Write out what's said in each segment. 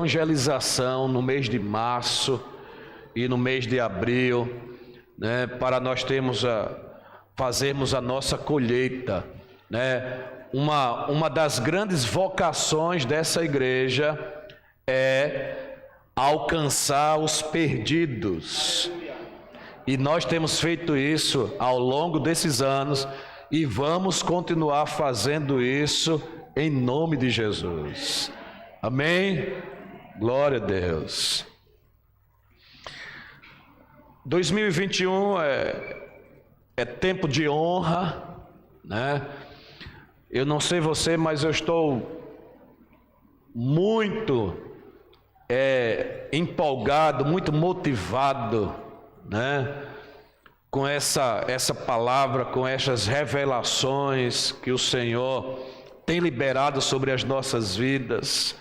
evangelização no mês de março e no mês de abril, né, para nós fazermos a nossa colheita, né? Uma das grandes vocações dessa igreja é alcançar os perdidos. E nós temos feito isso ao longo desses anos e vamos continuar fazendo isso em nome de Jesus. Amém? Glória a Deus. 2021 é tempo de honra, né? Eu não sei você, mas eu estou muito empolgado, muito motivado, né? Com essa palavra, com essas revelações que o Senhor tem liberado sobre as nossas vidas,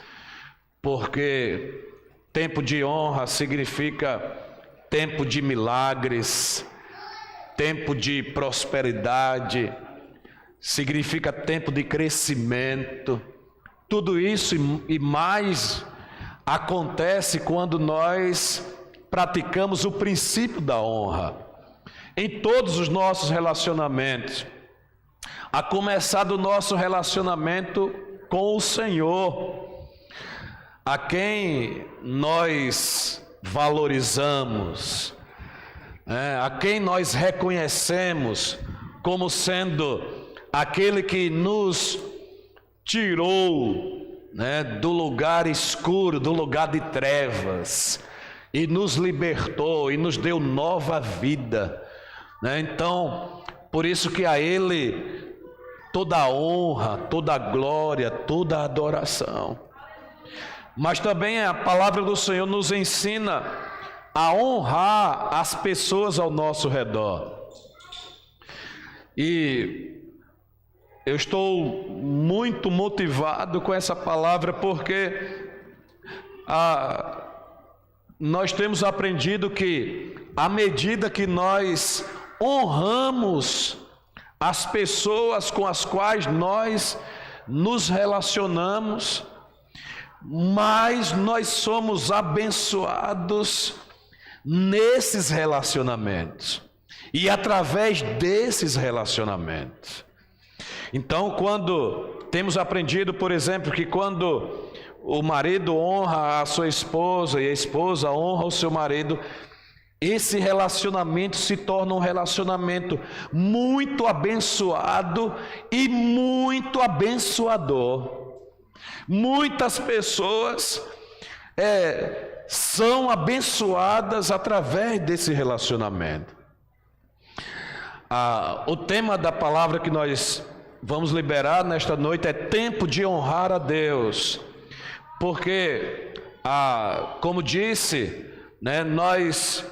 porque tempo de honra significa tempo de milagres, tempo de prosperidade, significa tempo de crescimento. Tudo isso e mais acontece quando nós praticamos o princípio da honra em todos os nossos relacionamentos, a começar do nosso relacionamento com o Senhor, a quem nós valorizamos, a quem nós reconhecemos como sendo aquele que nos tirou, né, do lugar escuro, do lugar de trevas, e nos libertou e nos deu nova vida, né? Então, por isso que a Ele toda a honra, toda a glória, toda a adoração. Mas também a palavra do Senhor nos ensina a honrar as pessoas ao nosso redor. E eu estou muito motivado com essa palavra, porque nós temos aprendido que à medida que nós honramos as pessoas com as quais nós nos relacionamos, mais nós somos abençoados nesses relacionamentos e através desses relacionamentos. Então, quando temos aprendido, por exemplo, que quando o marido honra a sua esposa e a esposa honra o seu marido, esse relacionamento se torna um relacionamento muito abençoado e muito abençoador. Muitas pessoas são abençoadas através desse relacionamento. O tema da palavra que nós vamos liberar nesta noite é tempo de honrar a Deus, porque, como disse, né, nós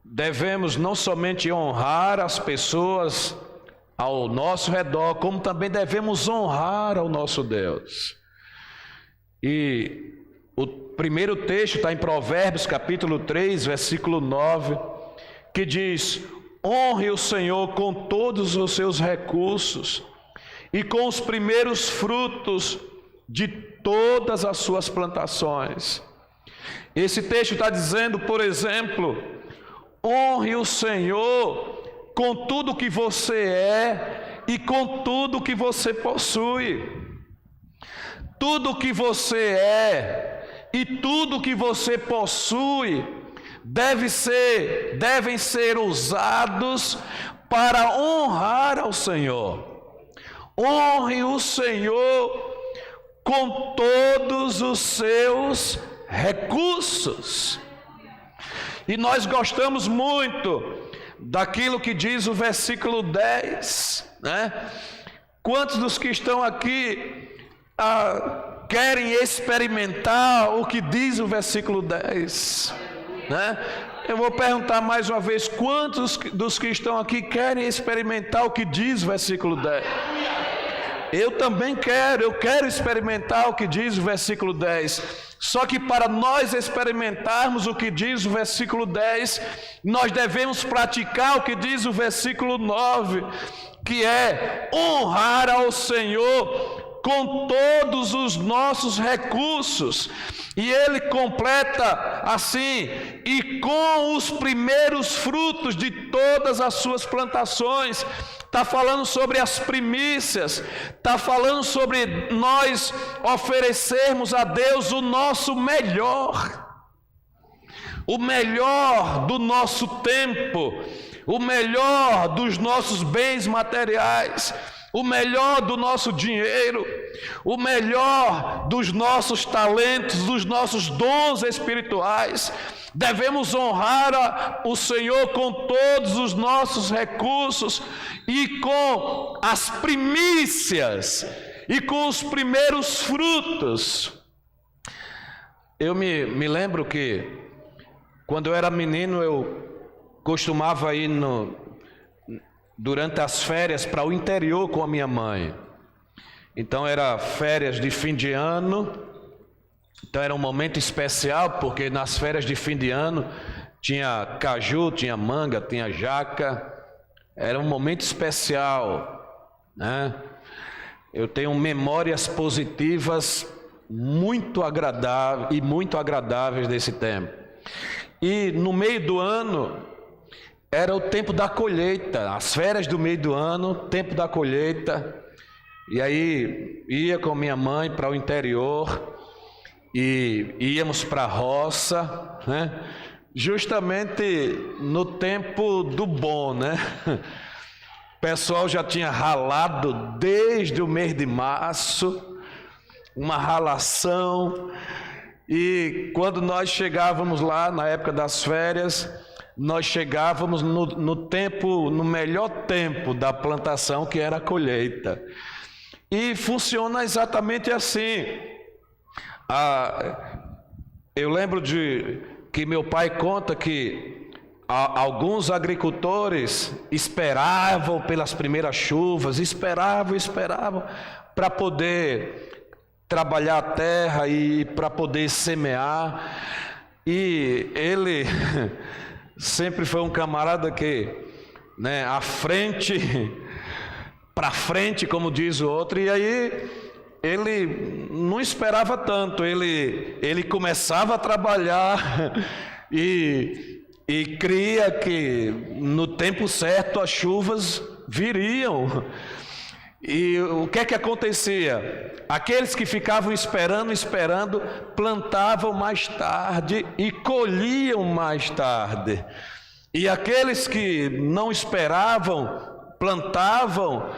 devemos não somente honrar as pessoas ao nosso redor, como também devemos honrar ao nosso Deus. E o primeiro texto está em Provérbios capítulo 3, versículo 9, que diz: honre o Senhor com todos os seus recursos e com os primeiros frutos de todas as suas plantações. Esse texto está dizendo, por exemplo, honre o Senhor com tudo que você é e com tudo que você possui. Tudo que você é e tudo que você possui devem ser usados para honrar ao Senhor. Honre o Senhor com todos os seus recursos. E nós gostamos muito daquilo que diz o versículo 10, né? Quantos dos que estão aqui querem experimentar o que diz o versículo 10, né? Eu vou perguntar mais uma vez: quantos dos que estão aqui querem experimentar o que diz o versículo 10? Eu também eu quero experimentar o que diz o versículo 10. Só que para nós experimentarmos o que diz o versículo 10, nós devemos praticar o que diz o versículo 9, que é honrar ao Senhor com todos os nossos recursos. E ele completa assim: e com os primeiros frutos de todas as suas plantações. Está falando sobre as primícias, está falando sobre nós oferecermos a Deus o nosso melhor. O melhor do nosso tempo, o melhor dos nossos bens materiais, o melhor do nosso dinheiro, o melhor dos nossos talentos, dos nossos dons espirituais. Devemos honrar o Senhor com todos os nossos recursos e com as primícias e com os primeiros frutos. Eu me lembro que quando eu era menino, eu costumava ir durante as férias para o interior com a minha mãe. Então era férias de fim de ano, então era um momento especial, porque nas férias de fim de ano tinha caju, tinha manga, tinha jaca, era um momento especial, né? Eu tenho memórias positivas muito agradáveis desse tempo. E no meio do ano era o tempo da colheita, as férias do meio do ano, tempo da colheita. E aí ia com minha mãe para o interior e íamos para a roça, né? Justamente no tempo do bom, né? O pessoal já tinha ralado desde o mês de março, uma ralação. E quando nós chegávamos lá, na época das férias, nós chegávamos no melhor tempo da plantação, que era a colheita. E funciona exatamente assim. Eu lembro que meu pai conta que alguns agricultores esperavam pelas primeiras chuvas, esperavam para poder trabalhar a terra e para poder semear. E ele sempre foi um camarada que, né, para frente, como diz o outro. E aí ele não esperava tanto, ele começava a trabalhar e cria que no tempo certo as chuvas viriam. E o que é que acontecia? Aqueles que ficavam esperando, plantavam mais tarde e colhiam mais tarde. E aqueles que não esperavam, plantavam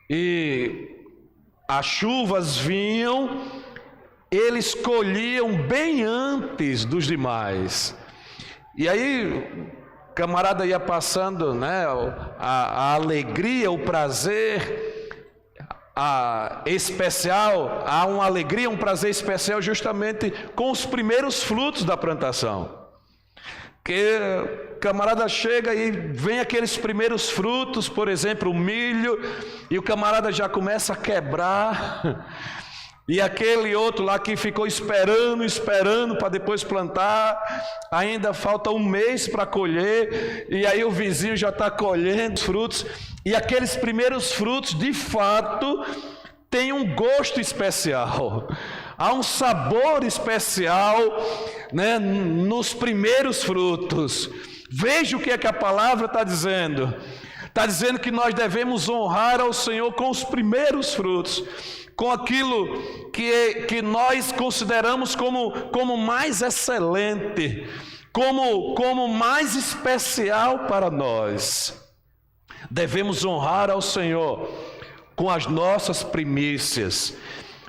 e as chuvas vinham, eles colhiam bem antes dos demais. E aí o camarada ia passando, né, a alegria, o prazer especial, há uma alegria, um prazer especial justamente com os primeiros frutos da plantação. Que o camarada chega e vem aqueles primeiros frutos, por exemplo, o milho, e o camarada já começa a quebrar. E aquele outro lá que ficou esperando para depois plantar, ainda falta um mês para colher, e aí o vizinho já está colhendo os frutos. E aqueles primeiros frutos, de fato, têm um gosto especial. Há um sabor especial, né, nos primeiros frutos. Veja o que é que a palavra está dizendo. Está dizendo que nós devemos honrar ao Senhor com os primeiros frutos, com aquilo que nós consideramos como mais excelente, como mais especial para nós. Devemos honrar ao Senhor com as nossas primícias.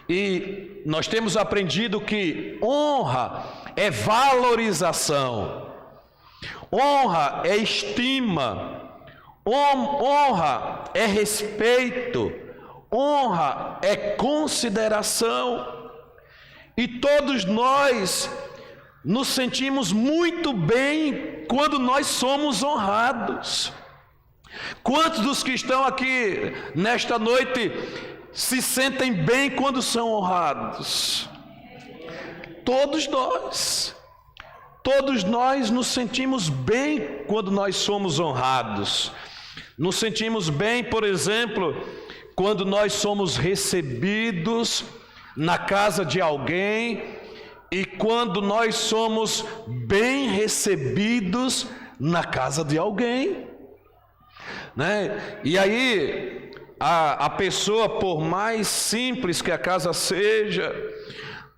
E nós temos aprendido que honra é valorização, honra é estima, honra é respeito, honra é consideração. E todos nós nos sentimos muito bem quando nós somos honrados. Quantos dos que estão aqui nesta noite se sentem bem quando são honrados? Todos nós nos sentimos bem quando nós somos honrados. Nos sentimos bem, por exemplo, quando nós somos recebidos na casa de alguém e quando nós somos bem recebidos na casa de alguém, né? E aí a pessoa, por mais simples que a casa seja,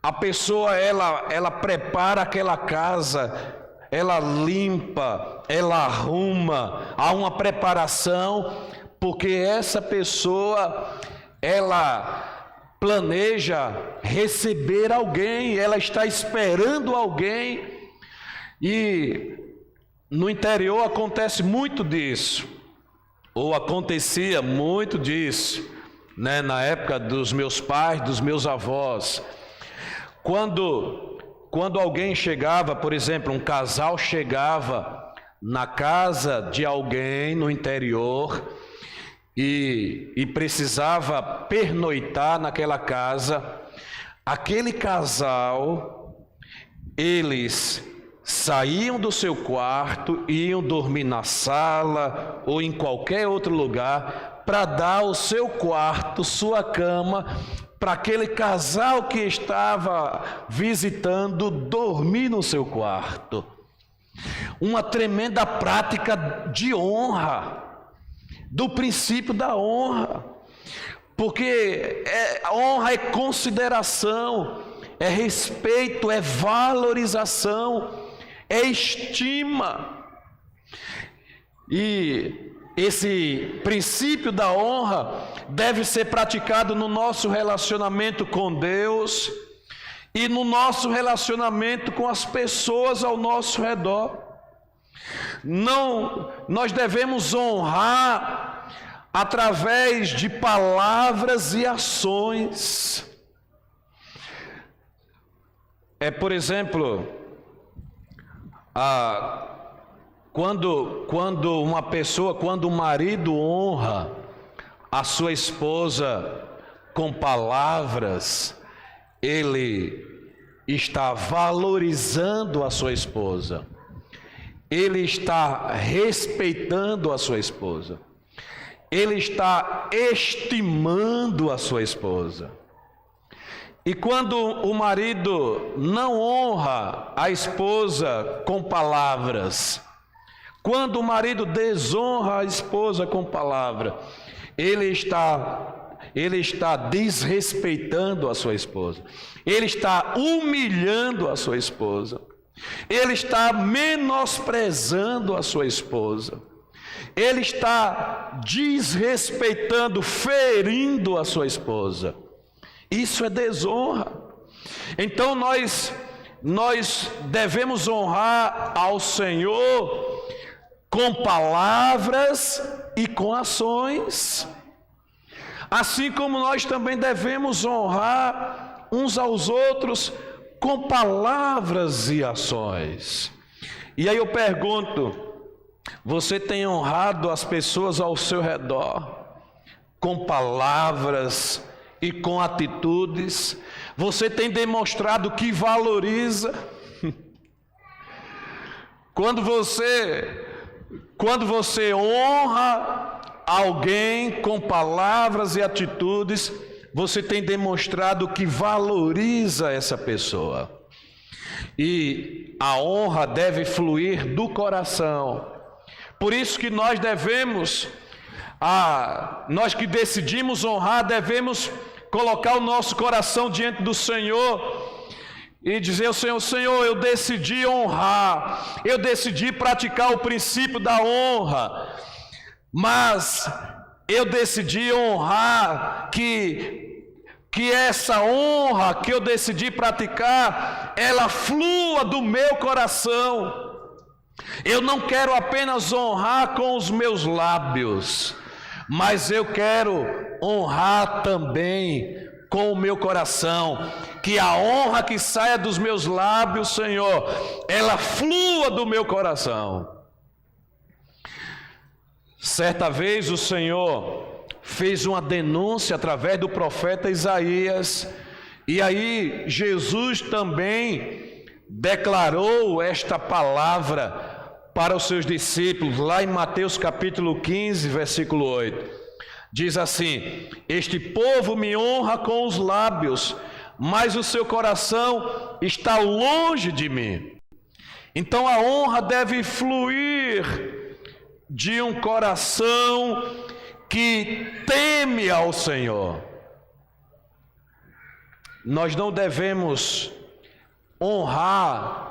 a pessoa ela prepara aquela casa, ela limpa, ela arruma, há uma preparação, porque essa pessoa ela planeja receber alguém, ela está esperando alguém. E no interior acontece muito disso, ou acontecia muito disso, né? Na época dos meus pais, dos meus avós, quando alguém chegava, por exemplo, um casal chegava na casa de alguém no interior e precisava pernoitar naquela casa, aquele casal, eles saíam do seu quarto, iam dormir na sala ou em qualquer outro lugar para dar o seu quarto, sua cama, para aquele casal que estava visitando dormir no seu quarto. Uma tremenda prática de honra, do princípio da honra, porque honra é consideração, é respeito, é valorização, é estima. E esse princípio da honra deve ser praticado no nosso relacionamento com Deus e no nosso relacionamento com as pessoas ao nosso redor. Não, nós devemos honrar através de palavras e ações. Por exemplo, quando o marido honra a sua esposa com palavras, ele está valorizando a sua esposa, ele está respeitando a sua esposa, ele está estimando a sua esposa. E quando o marido não honra a esposa com palavras, quando o marido desonra a esposa com palavra, ele está desrespeitando a sua esposa, ele está humilhando a sua esposa, ele está menosprezando a sua esposa, ele está desrespeitando, ferindo a sua esposa. Isso é desonra. Então nós devemos honrar ao Senhor com palavras e com ações, assim como nós também devemos honrar uns aos outros com palavras e ações. E aí eu pergunto: você tem honrado as pessoas ao seu redor com palavras e com atitudes? Você tem demonstrado que valoriza? Quando você honra alguém com palavras e atitudes, você tem demonstrado que valoriza essa pessoa. E a honra deve fluir do coração. Por isso que nós que decidimos honrar, devemos colocar o nosso coração diante do Senhor e dizer ao Senhor: Senhor, eu decidi honrar, eu decidi praticar o princípio da honra, mas eu decidi honrar que essa honra que eu decidi praticar, ela flua do meu coração. Eu não quero apenas honrar com os meus lábios, mas eu quero honrar também com o meu coração, que a honra que saia dos meus lábios, Senhor, ela flua do meu coração. Certa vez o Senhor fez uma denúncia através do profeta Isaías, e aí Jesus também declarou esta palavra para os seus discípulos, lá em Mateus capítulo 15, versículo 8. Diz assim: este povo me honra com os lábios, mas o seu coração está longe de mim. Então a honra deve fluir de um coração que teme ao Senhor. Nós não devemos honrar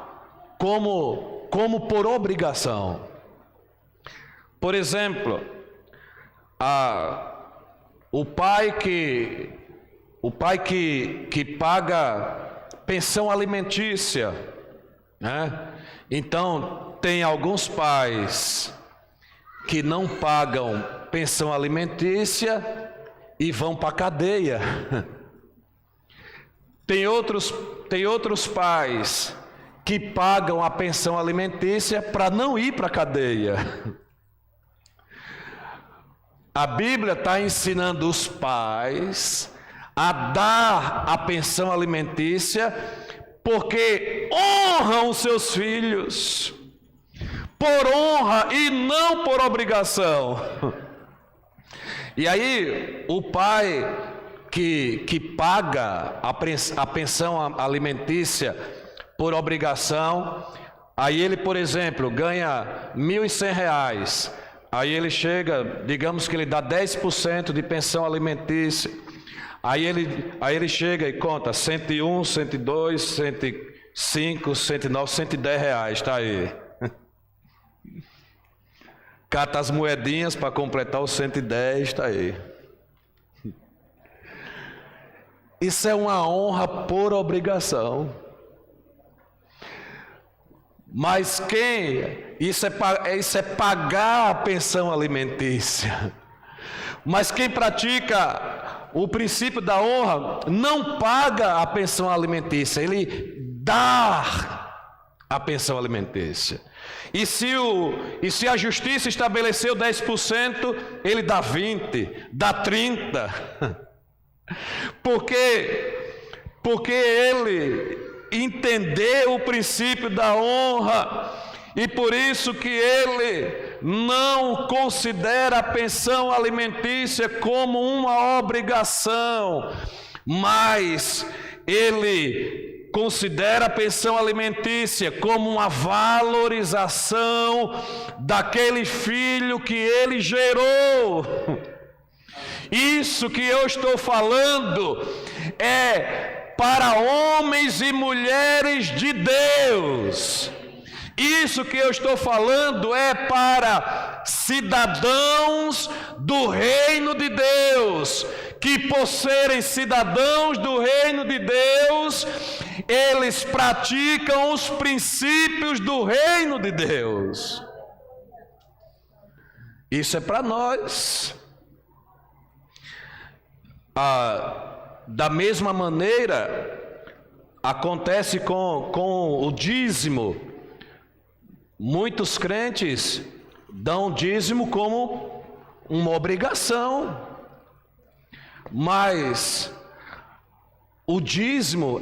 como por obrigação. Por exemplo, o pai que paga pensão alimentícia, né? Então tem alguns pais que não pagam pensão alimentícia e vão para a cadeia. Tem outros pais que pagam a pensão alimentícia para não ir para a cadeia. A Bíblia está ensinando os pais a dar a pensão alimentícia porque honram os seus filhos, por honra e não por obrigação. E aí o pai que paga a pensão alimentícia por obrigação, aí ele, por exemplo, ganha R$1.100, aí ele chega, digamos que ele dá 10% de pensão alimentícia, aí ele chega e conta 101, 102, 105, 109, R$110, está aí. Cata as moedinhas para completar os 110, está aí. Isso é uma honra por obrigação. Mas isso é pagar a pensão alimentícia. Mas quem pratica o princípio da honra não paga a pensão alimentícia, ele dá a pensão alimentícia. E se a justiça estabeleceu 10%, ele dá 20%, dá 30%. Porque ele entendeu o princípio da honra, e por isso que ele não considera a pensão alimentícia como uma obrigação, mas ele considera a pensão alimentícia como uma valorização daquele filho que ele gerou. Isso que eu estou falando é para homens e mulheres de Deus. Isso que eu estou falando é para cidadãos do reino de Deus, que por serem cidadãos do reino de Deus, eles praticam os princípios do reino de Deus. Isso é para nós. Da mesma maneira, acontece com o dízimo. Muitos crentes dão dízimo como uma obrigação, mas o dízimo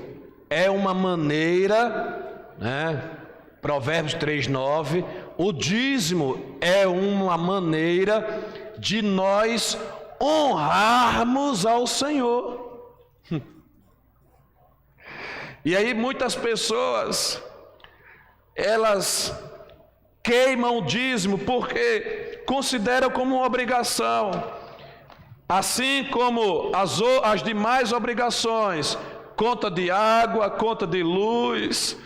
é uma maneira, né? Provérbios 3:9, o dízimo é uma maneira de nós honrarmos ao Senhor. E aí muitas pessoas, elas queimam o dízimo porque consideram como uma obrigação, assim como as demais obrigações, conta de água, conta de luz,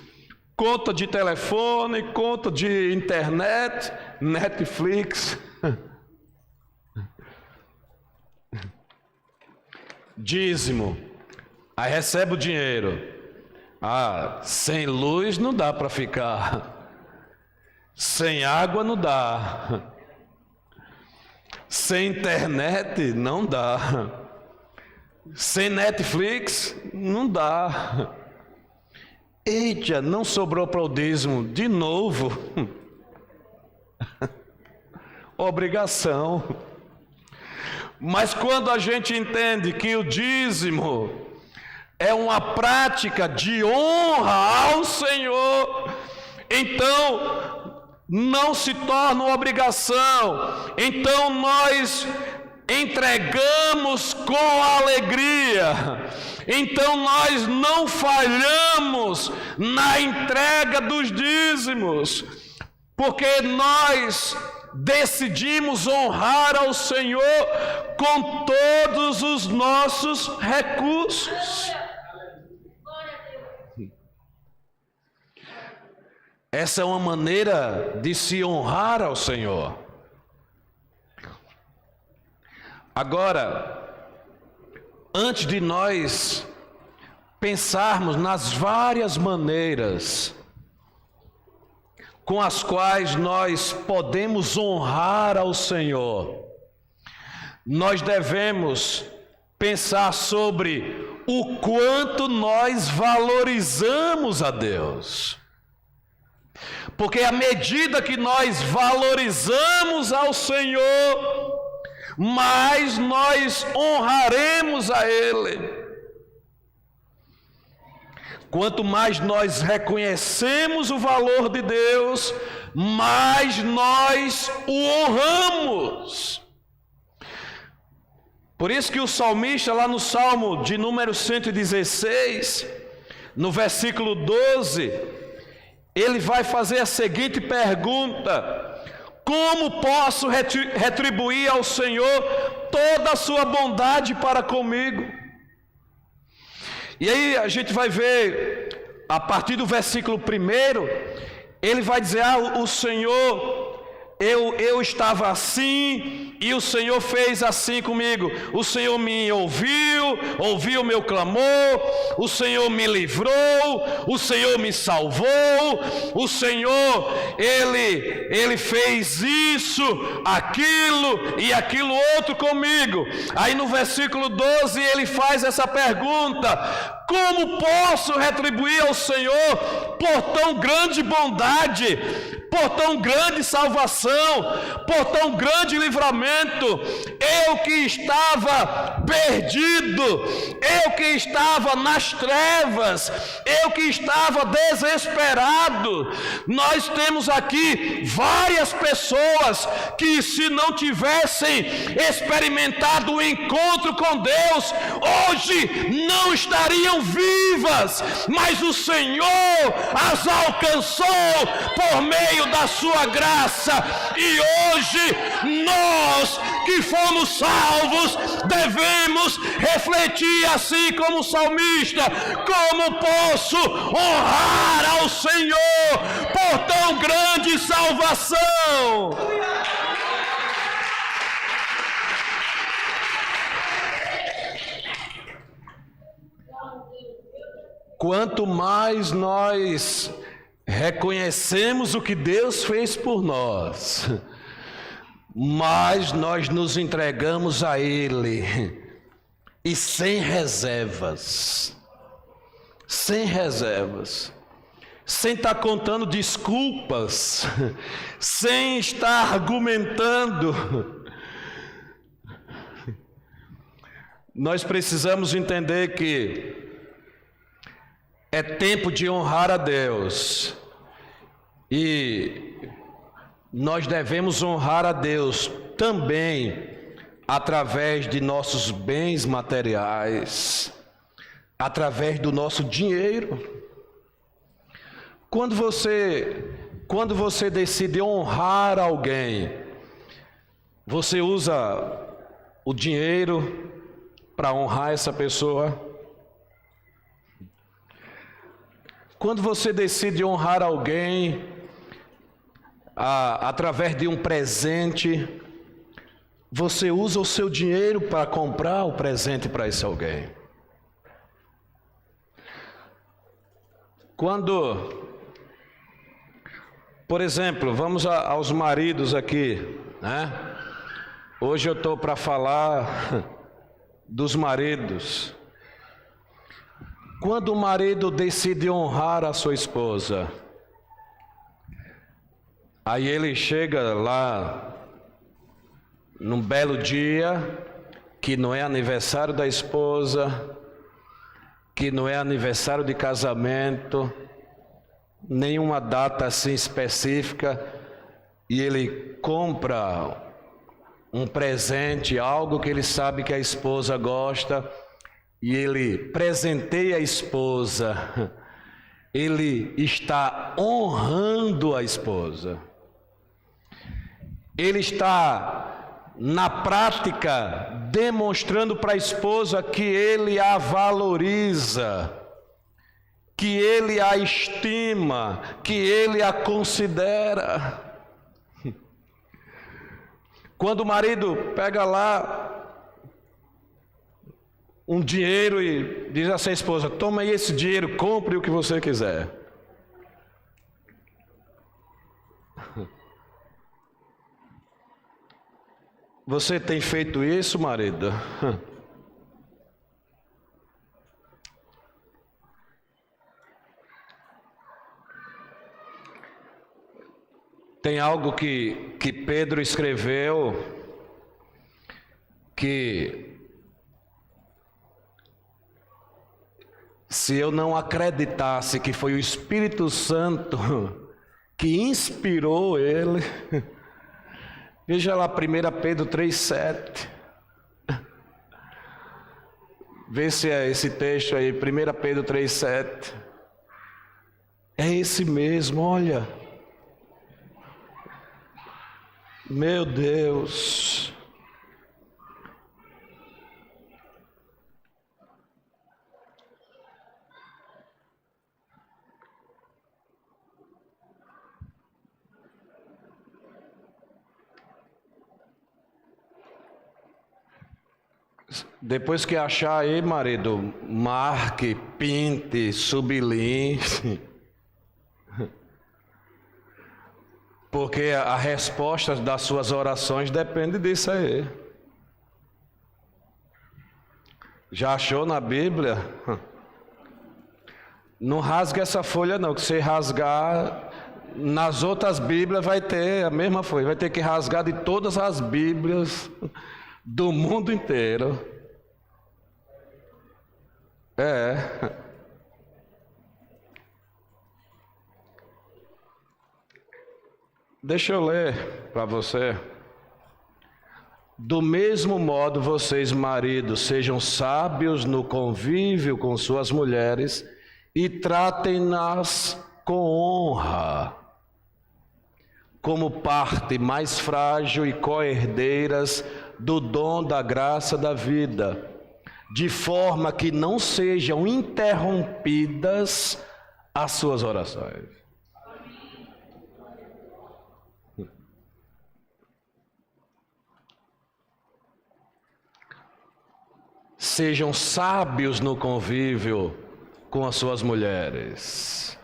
conta de telefone, conta de internet, Netflix. Dízimo, aí recebe o dinheiro. Sem luz não dá para ficar, sem água não dá, sem internet não dá, sem Netflix não dá. Eita, não sobrou para o dízimo de novo. Obrigação. Mas quando a gente entende que o dízimo é uma prática de honra ao Senhor, então não se torna uma obrigação. Então nós entregamos com alegria. Então nós não falhamos na entrega dos dízimos, porque nós decidimos honrar ao Senhor com todos os nossos recursos. Essa é uma maneira de se honrar ao Senhor. Agora, antes de nós pensarmos nas várias maneiras com as quais nós podemos honrar ao Senhor, nós devemos pensar sobre o quanto nós valorizamos a Deus. Porque à medida que nós valorizamos ao Senhor, mais nós honraremos a Ele. Quanto mais nós reconhecemos o valor de Deus, mais nós o honramos. Por isso que o salmista, lá no Salmo de número 116, no versículo 12, ele vai fazer a seguinte pergunta: como posso retribuir ao Senhor toda a sua bondade para comigo? E aí a gente vai ver, a partir do versículo 1, ele vai dizer: o Senhor, eu estava assim, e o Senhor fez assim comigo. O Senhor me ouviu o meu clamor, o Senhor me livrou, o Senhor me salvou, o Senhor, Ele fez isso, aquilo e aquilo outro comigo. Aí no versículo 12 ele faz essa pergunta: como posso retribuir ao Senhor por tão grande bondade, por tão grande salvação, por tão grande livramento? Eu que estava perdido, eu que estava nas trevas, eu que estava desesperado. Nós temos aqui várias pessoas que, se não tivessem experimentado o encontro com Deus, hoje não estariam vivas, mas o Senhor as alcançou por meio da sua graça, e hoje nós que fomos salvos devemos refletir assim como o salmista: como posso honrar ao Senhor por tão grande salvação? Quanto mais nós reconhecemos o que Deus fez por nós, mais nós nos entregamos a Ele, e sem reservas, sem estar contando desculpas, sem estar argumentando. Nós precisamos entender que é tempo de honrar a Deus, e nós devemos honrar a Deus também através de nossos bens materiais, através do nosso dinheiro. Quando você decide honrar alguém, você usa o dinheiro para honrar essa pessoa? Quando você decide honrar alguém através de um presente, você usa o seu dinheiro para comprar o presente para esse alguém? Quando, por exemplo, vamos aos maridos aqui, né? Hoje eu estou para falar dos maridos. Quando o marido decide honrar a sua esposa, aí ele chega lá num belo dia, que não é aniversário da esposa, que não é aniversário de casamento, nenhuma data assim específica, e ele compra um presente, algo que ele sabe que a esposa gosta, e ele presenteia a esposa, ele está honrando a esposa. Ele está, na prática, demonstrando para a esposa que ele a valoriza, que ele a estima, que ele a considera. Quando o marido pega lá um dinheiro e diz a sua esposa: toma aí esse dinheiro, compre o que você quiser. Você tem feito isso, marido? Tem algo que Pedro escreveu que se eu não acreditasse que foi o Espírito Santo que inspirou ele, veja lá 1 Pedro 3,7. Vê se é esse texto aí, 1 Pedro 3,7. É esse mesmo, olha. Meu Deus. Depois que achar aí, marido, marque, pinte, sublinhe. Porque a resposta das suas orações depende disso aí. Já achou na Bíblia? Não rasgue essa folha não, que se rasgar, nas outras Bíblias vai ter a mesma folha. Vai ter que rasgar de todas as Bíblias do mundo inteiro. Deixa eu ler para você. Do mesmo modo, vocês, maridos, sejam sábios no convívio com suas mulheres e tratem-nas com honra, como parte mais frágil e co-herdeiras do dom da graça da vida, de forma que não sejam interrompidas as suas orações. Sejam sábios no convívio com as suas mulheres.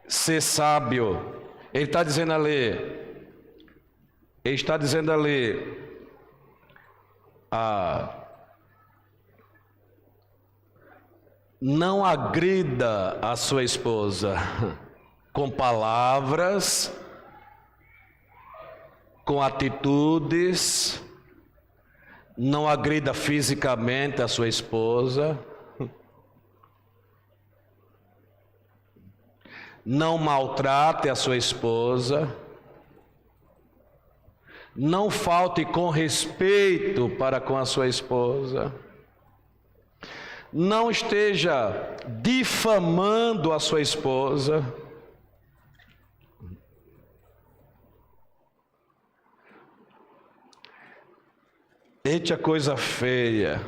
Ser sábio, ele está dizendo ali, não agrida a sua esposa com palavras, com atitudes, não agrida fisicamente a sua esposa, não maltrate a sua esposa, não falte com respeito para com a sua esposa, não esteja difamando a sua esposa. Eita coisa feia.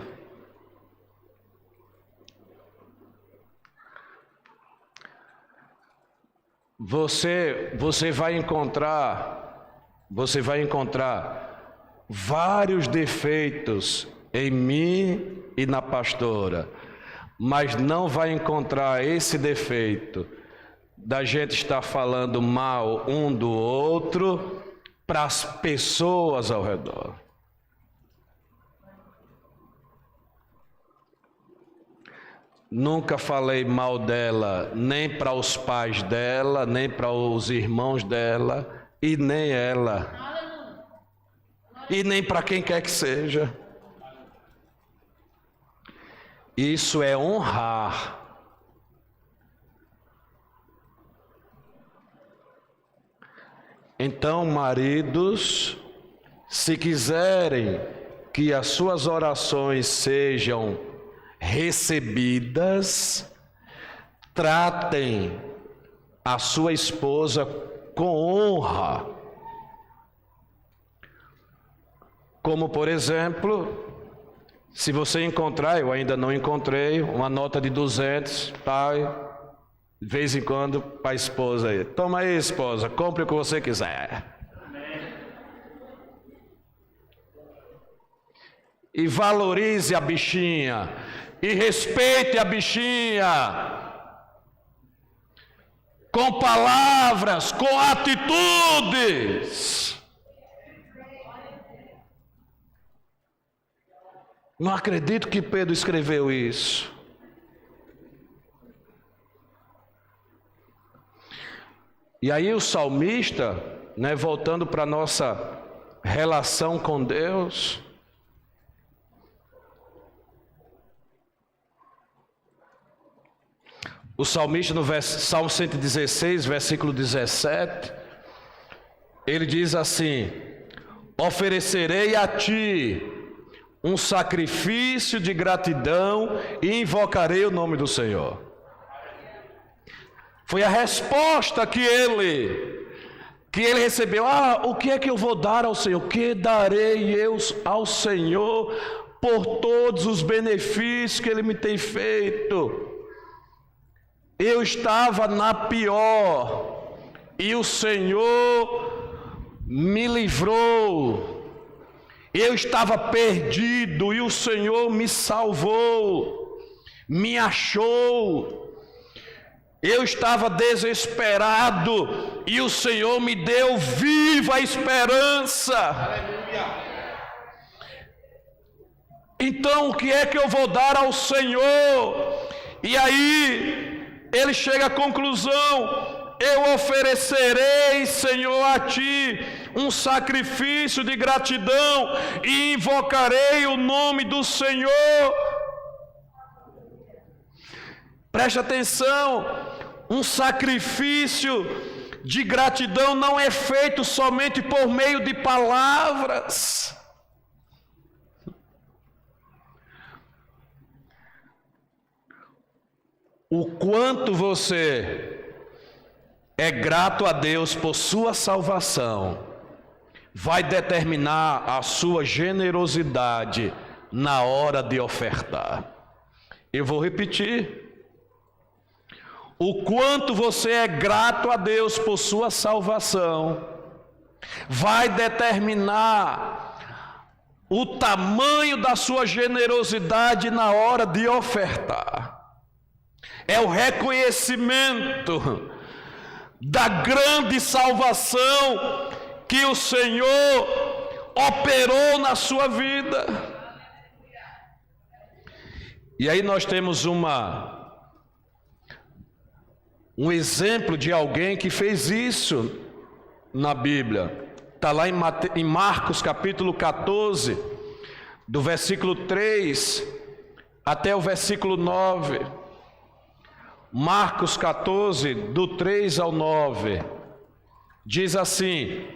Você vai encontrar vários defeitos em mim e na pastora, mas não vai encontrar esse defeito da gente estar falando mal um do outro para as pessoas ao redor. Nunca falei mal dela, nem para os pais dela, nem para os irmãos dela, e nem ela. E nem para quem quer que seja. Isso é honrar. Então, maridos, se quiserem que as suas orações sejam recebidas, tratem a sua esposa com honra. Como, por exemplo, se você encontrar, eu ainda não encontrei, uma nota de 200, pai, de vez em quando, para a esposa aí. Toma aí, esposa, compre o que você quiser. E valorize a bichinha, e respeite a bichinha, com palavras, com atitudes. Não acredito que Pedro escreveu isso. E aí o salmista, voltando para a nossa relação com Deus, o salmista no Salmo 116, versículo 17, ele diz assim: oferecerei a ti um sacrifício de gratidão e invocarei o nome do Senhor. Foi a resposta que ele recebeu. O que é que eu vou dar ao Senhor? O que darei eu ao Senhor por todos os benefícios que Ele me tem feito? Eu estava na pior e o Senhor me livrou. Eu estava perdido e o Senhor me salvou, me achou. Eu estava desesperado e o Senhor me deu viva esperança. Aleluia. Então o que é que eu vou dar ao Senhor? E aí ele chega à conclusão: eu oferecerei, Senhor, a ti um sacrifício de gratidão e invocarei o nome do Senhor. Preste atenção, um sacrifício de gratidão não é feito somente por meio de palavras. O quanto você é grato a Deus por sua salvação vai determinar a sua generosidade na hora de ofertar. Eu vou repetir. O quanto você é grato a Deus por sua salvação vai determinar o tamanho da sua generosidade na hora de ofertar. É o reconhecimento da grande salvação que o Senhor operou na sua vida. E aí nós temos um exemplo de alguém que fez isso na Bíblia. Está lá em Marcos capítulo 14, do versículo 3 até o versículo 9. Marcos 14, do 3 ao 9, diz assim: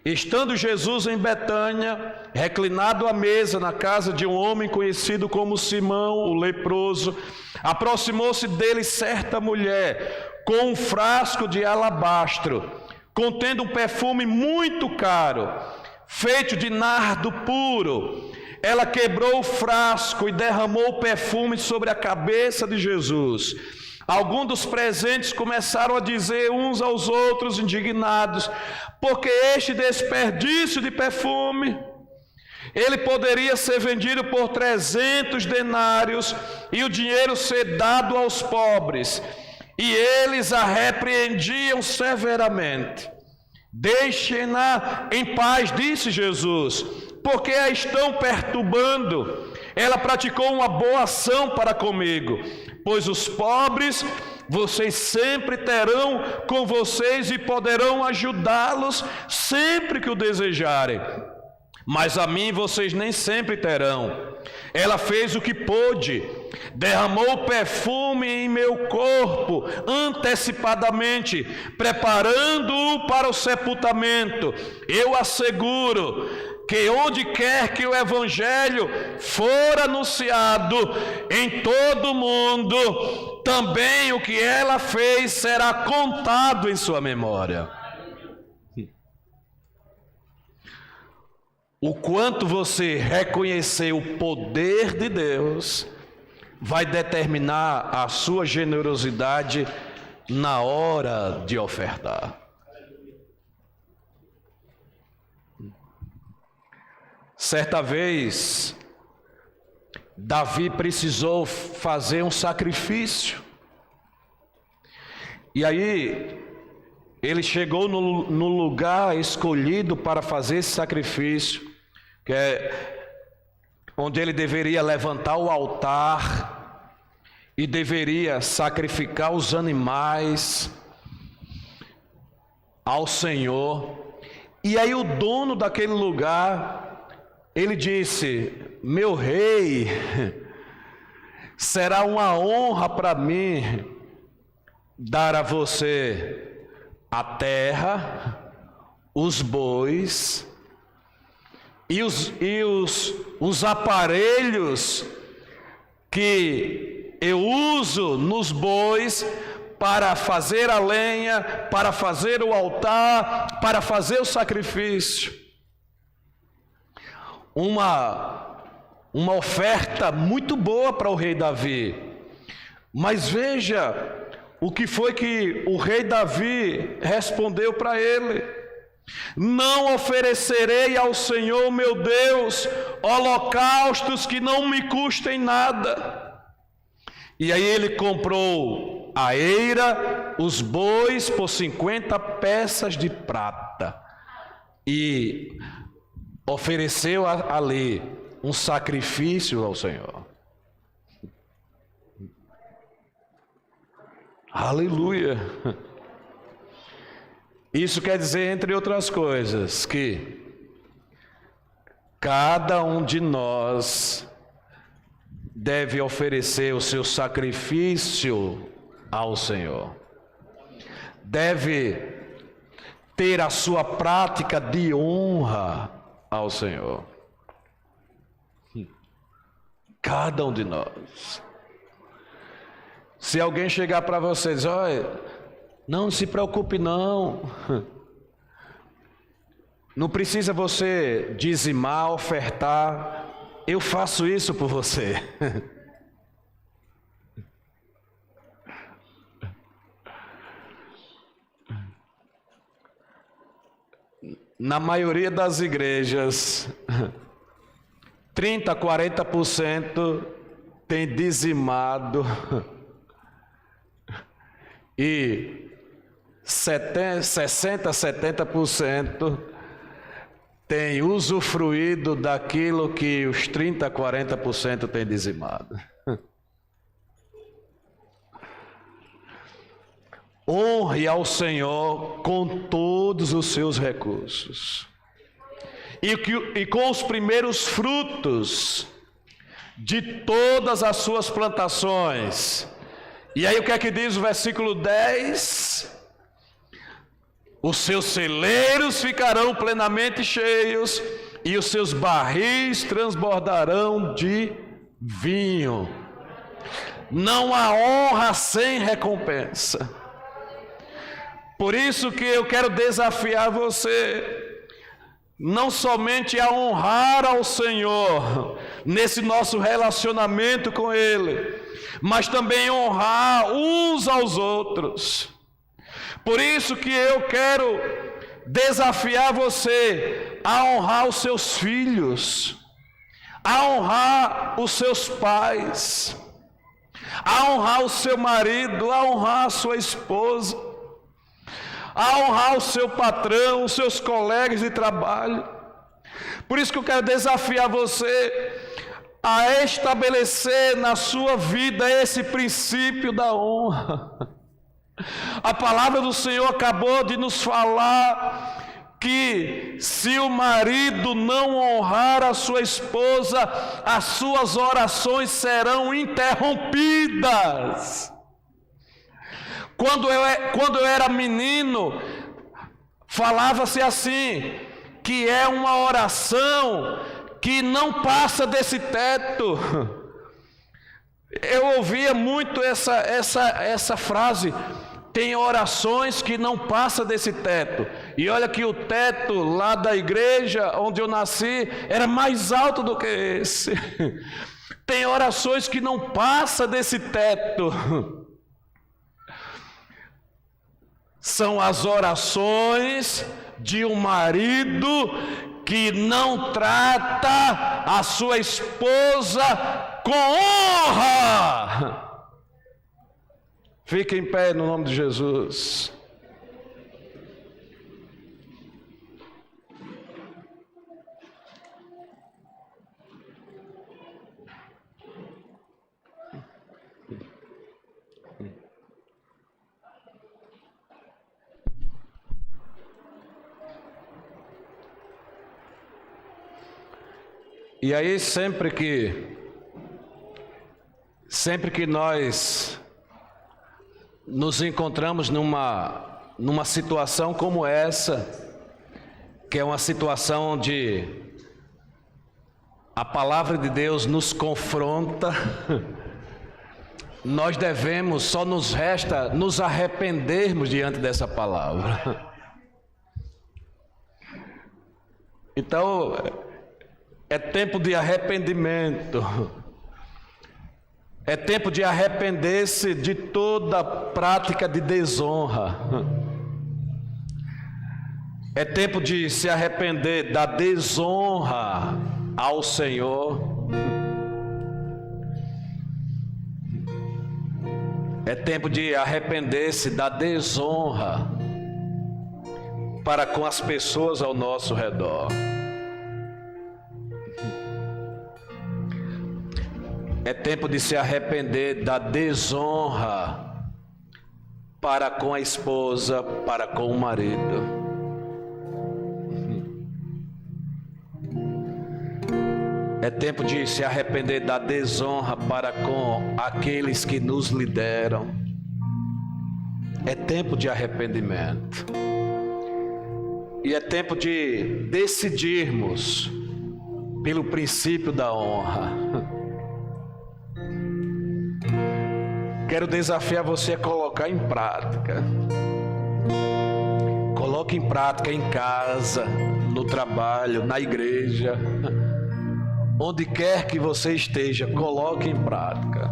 estando Jesus em Betânia, reclinado à mesa na casa de um homem conhecido como Simão, o leproso, aproximou-se dele certa mulher, com um frasco de alabastro, contendo um perfume muito caro, feito de nardo puro. Ela quebrou o frasco e derramou o perfume sobre a cabeça de Jesus. Alguns dos presentes começaram a dizer uns aos outros, indignados: porque este desperdício de perfume? Ele poderia ser vendido por 300 denários e o dinheiro ser dado aos pobres. E eles a repreendiam severamente. Deixem-na em paz, disse Jesus, porque a estão perturbando. Ela praticou uma boa ação para comigo, pois os pobres vocês sempre terão com vocês e poderão ajudá-los sempre que o desejarem. Mas a mim vocês nem sempre terão. Ela fez o que pôde, derramou perfume em meu corpo antecipadamente, preparando-o para o sepultamento. Eu asseguro que onde quer que o Evangelho for anunciado em todo o mundo, também o que ela fez será contado em sua memória. O quanto você reconhecer o poder de Deus vai determinar a sua generosidade na hora de ofertar. Certa vez, Davi precisou fazer um sacrifício. E aí, ele chegou no lugar escolhido para fazer esse sacrifício, que é onde ele deveria levantar o altar e deveria sacrificar os animais ao Senhor. E aí o dono daquele lugar, ele disse: meu rei, será uma honra para mim dar a você a terra, os bois e os aparelhos que eu uso nos bois para fazer a lenha, para fazer o altar, para fazer o sacrifício. Uma oferta muito boa para o rei Davi. Mas veja o que foi que o rei Davi respondeu para ele: não oferecerei ao Senhor meu Deus holocaustos que não me custem nada. E aí ele comprou a eira, os bois por 50 peças de prata e ofereceu ali um sacrifício ao Senhor. Aleluia! Isso quer dizer, entre outras coisas, que cada um de nós deve oferecer o seu sacrifício ao Senhor. Deve ter a sua prática de honra ao Senhor. Cada um de nós. Se alguém chegar para você e dizer: olha, não se preocupe não, não precisa você dizimar, ofertar, eu faço isso por você. Na maioria das igrejas, 30%, 40% tem dizimado e 60%, 70% tem usufruído daquilo que os 30%, 40% tem dizimado. Honre ao Senhor com todos os seus recursos e com os primeiros frutos de todas as suas plantações. E aí o que é que diz o versículo 10? Os seus celeiros ficarão plenamente cheios e os seus barris transbordarão de vinho. Não há honra sem recompensa. Por isso que eu quero desafiar você, não somente a honrar ao Senhor nesse nosso relacionamento com Ele, mas também honrar uns aos outros. Por isso que eu quero desafiar você a honrar os seus filhos, a honrar os seus pais, a honrar o seu marido, a honrar a sua esposa, a honrar o seu patrão, os seus colegas de trabalho. Por isso que eu quero desafiar você a estabelecer na sua vida esse princípio da honra. A palavra do Senhor acabou de nos falar que se o marido não honrar a sua esposa, as suas orações serão interrompidas. Quando eu era menino, falava-se assim, que é uma oração que não passa desse teto. Eu ouvia muito essa frase, tem orações que não passam desse teto. E olha que o teto lá da igreja onde eu nasci era mais alto do que esse. Tem orações que não passam desse teto. São as orações de um marido que não trata a sua esposa com honra. Fique em pé no nome de Jesus. E aí sempre que nós nos encontramos numa situação como essa, que é uma situação onde a palavra de Deus nos confronta, nós devemos, só nos resta nos arrependermos diante dessa palavra. Então, é tempo de arrependimento. É tempo de arrepender-se de toda prática de desonra. É tempo de se arrepender da desonra ao Senhor. É tempo de arrepender-se da desonra para com as pessoas ao nosso redor. É tempo de se arrepender da desonra para com a esposa, para com o marido. É tempo de se arrepender da desonra para com aqueles que nos lideram. É tempo de arrependimento. E é tempo de decidirmos pelo princípio da honra. Quero desafiar você a colocar em prática. Coloque em prática em casa, no trabalho, na igreja. Onde quer que você esteja, coloque em prática.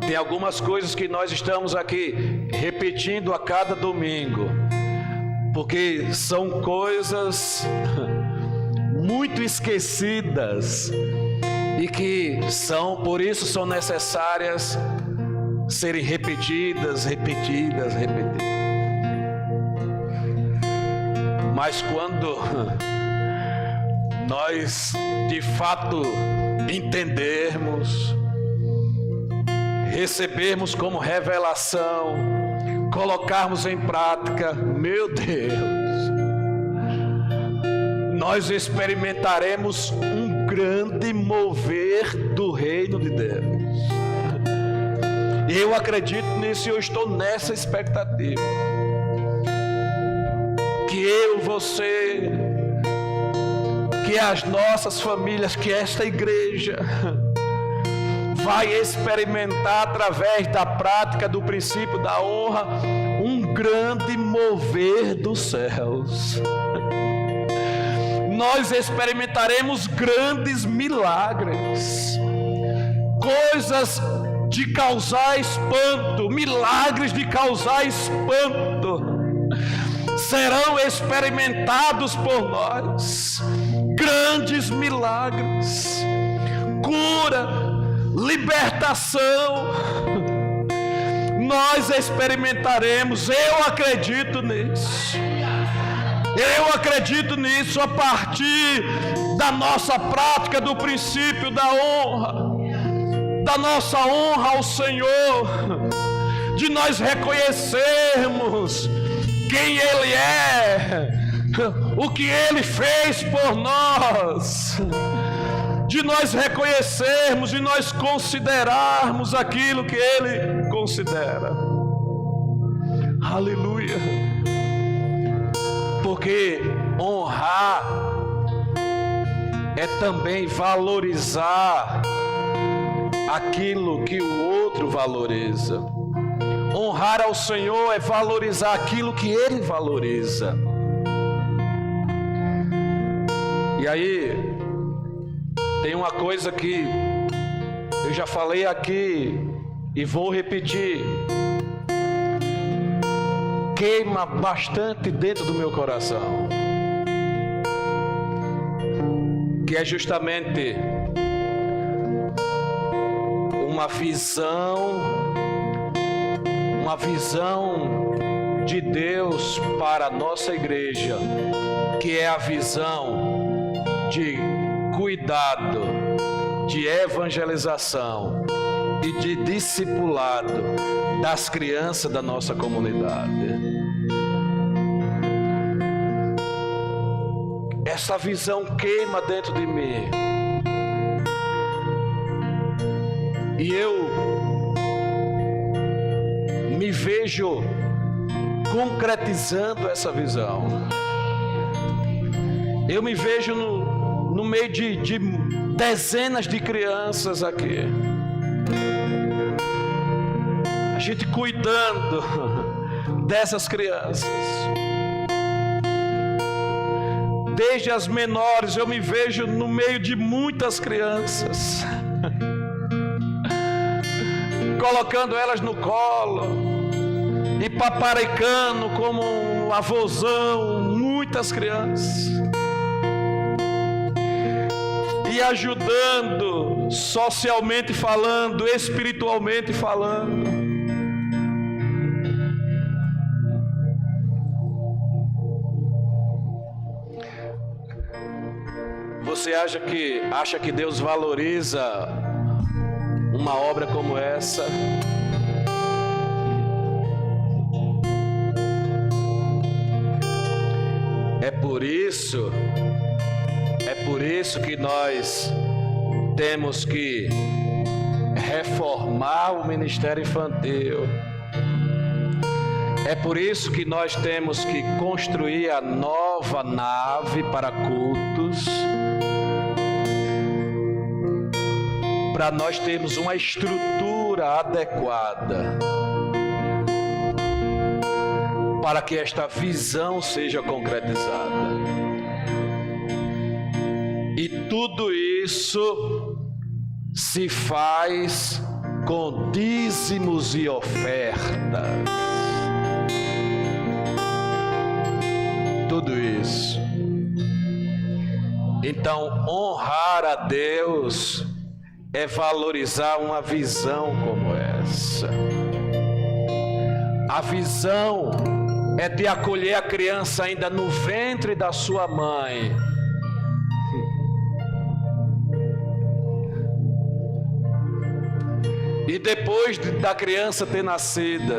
Tem algumas coisas que nós estamos aqui repetindo a cada domingo, porque são coisas muito esquecidas e que por isso são necessárias serem repetidas. Mas quando nós de fato entendermos, recebermos como revelação, colocarmos em prática, meu Deus, nós experimentaremos um grande mover do reino de Deus. Eu acredito nisso e eu estou nessa expectativa. Que eu, você, que as nossas famílias, que esta igreja vai experimentar através da prática do princípio da honra um grande mover dos céus. Nós experimentaremos grandes milagres, coisas de causar espanto, milagres de causar espanto, serão experimentados por nós. Grandes milagres, cura, libertação, nós experimentaremos. Eu acredito nisso. Eu acredito nisso a partir da nossa prática do princípio da honra, da nossa honra ao Senhor, de nós reconhecermos quem Ele é, o que Ele fez por nós, de nós reconhecermos, de nós considerarmos aquilo que Ele considera. Aleluia! Porque honrar é também valorizar aquilo que o outro valoriza. Honrar ao Senhor é valorizar aquilo que Ele valoriza. E aí, tem uma coisa que eu já falei aqui e vou repetir. Queima bastante dentro do meu coração, que é justamente uma visão de Deus para a nossa igreja, que é a visão de cuidado, de evangelização e de discipulado das crianças da nossa comunidade. Essa visão queima dentro de mim. E eu me vejo concretizando essa visão. Eu me vejo no meio de dezenas de crianças aqui. A gente cuidando dessas crianças. Desde as menores, eu me vejo no meio de muitas crianças, colocando elas no colo e paparicando como um avôzão muitas crianças, e ajudando socialmente falando, espiritualmente falando. Você acha que Deus valoriza uma obra como essa? É por isso que nós temos que reformar o ministério infantil. É por isso que nós temos que construir a nova nave para cultos, para nós termos uma estrutura adequada, para que esta visão seja concretizada. E tudo isso se faz com dízimos e ofertas. Tudo isso. Então, honrar a Deus é valorizar uma visão como essa. A visão é de acolher a criança ainda no ventre da sua mãe. E depois da criança ter nascido,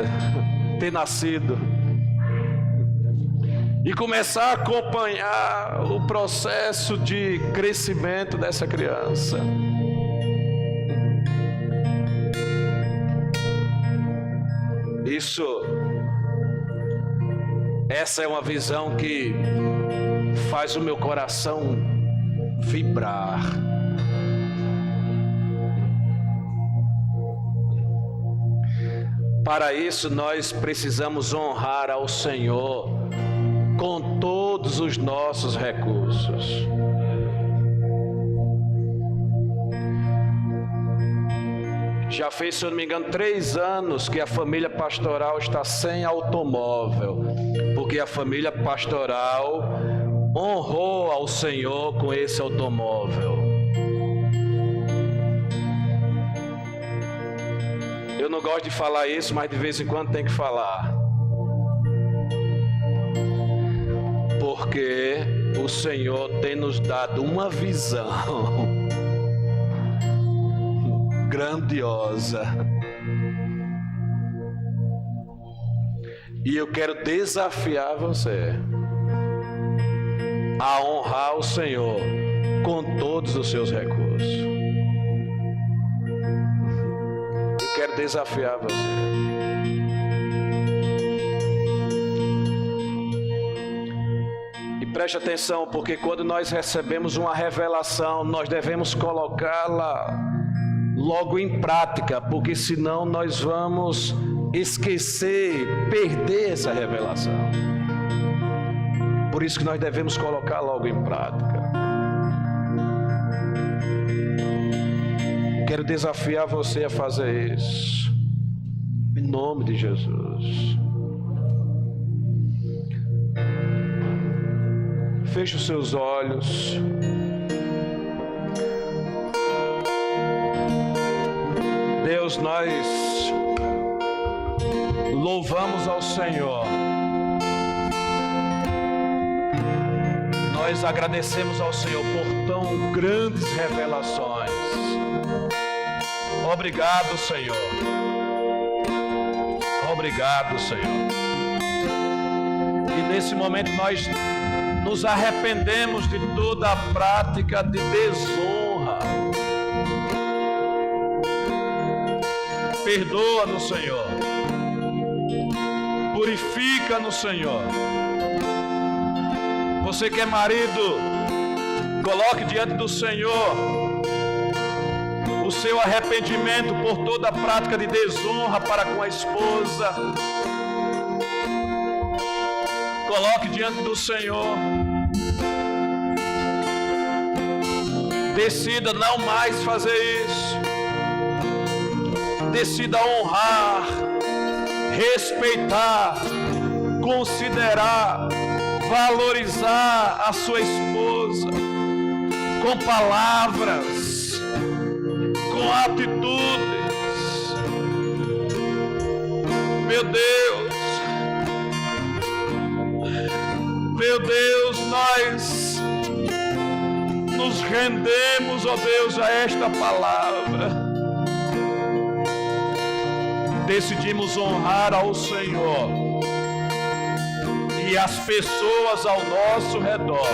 e começar a acompanhar o processo de crescimento dessa criança. Essa é uma visão que faz o meu coração vibrar. Para isso nós precisamos honrar ao Senhor com todos os nossos recursos. Já fez, se eu não me engano, 3 anos que a família pastoral está sem automóvel, porque a família pastoral honrou ao Senhor com esse automóvel. Eu não gosto de falar isso, mas de vez em quando tem que falar. Porque o Senhor tem nos dado uma visão grandiosa. E eu quero desafiar você a honrar o Senhor com todos os seus recursos. Eu quero desafiar você. E preste atenção, porque quando nós recebemos uma revelação, nós devemos colocá-la logo em prática, porque senão nós vamos esquecer, perder essa revelação. Por isso que nós devemos colocar logo em prática. Quero desafiar você a fazer isso, em nome de Jesus. Feche os seus olhos. Deus, nós louvamos ao Senhor. Nós agradecemos ao Senhor por tão grandes revelações. Obrigado, Senhor. Obrigado, Senhor. E nesse momento nós nos arrependemos de toda a prática de desonra. Perdoa-nos, Senhor. Purifica-nos, Senhor. Você que é marido, coloque diante do Senhor o seu arrependimento por toda a prática de desonra para com a esposa. Coloque diante do Senhor. Decida não mais fazer isso. Decida honrar, respeitar, considerar, valorizar a sua esposa com palavras, com atitudes. Meu Deus, nós nos rendemos, ó Deus, a esta palavra. Decidimos honrar ao Senhor e as pessoas ao nosso redor,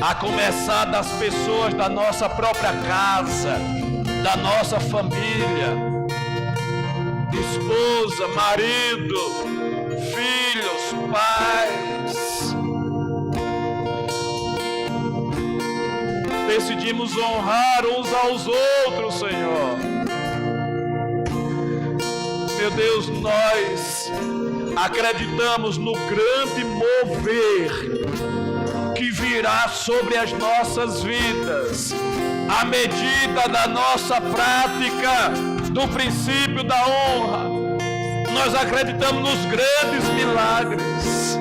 a começar das pessoas da nossa própria casa, da nossa família, esposa, marido, filhos, pais. Decidimos honrar uns aos outros, Senhor. Meu Deus, nós acreditamos no grande mover que virá sobre as nossas vidas, à medida da nossa prática do princípio da honra. Nós acreditamos nos grandes milagres.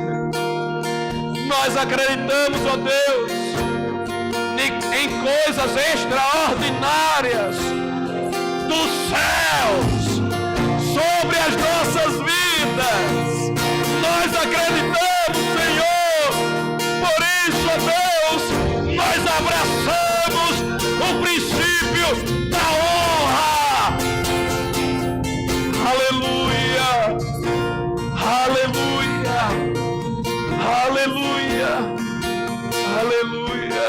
Nós acreditamos, ó Deus, em coisas extraordinárias dos céus sobre as nossas vidas. Nós acreditamos, Senhor. Por isso, ó Deus, nós abraçamos o princípio da honra. Aleluia, aleluia, aleluia, aleluia, aleluia,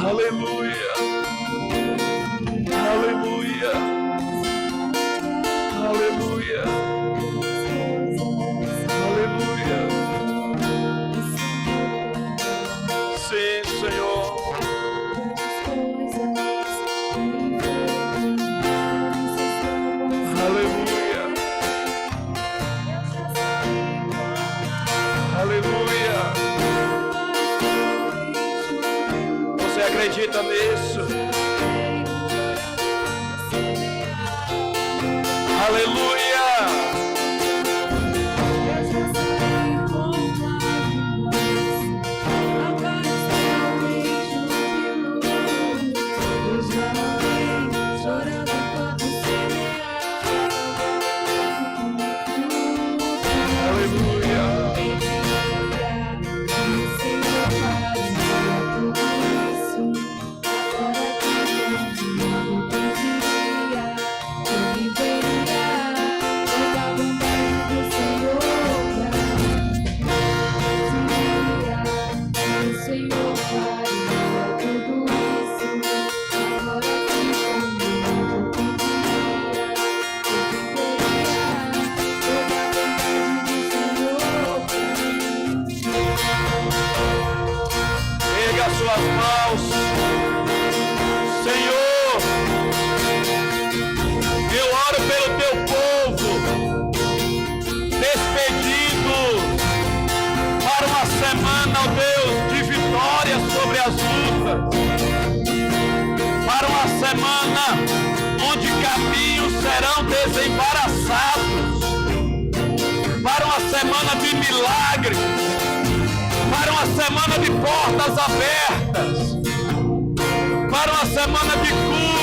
aleluia. Aleluia, aleluia. Sim, Senhor. Aleluia, aleluia. Você acredita nisso? Aleluia! semana onde caminhos serão desembaraçados, para uma semana de milagres, para uma semana de portas abertas, para uma semana de cura,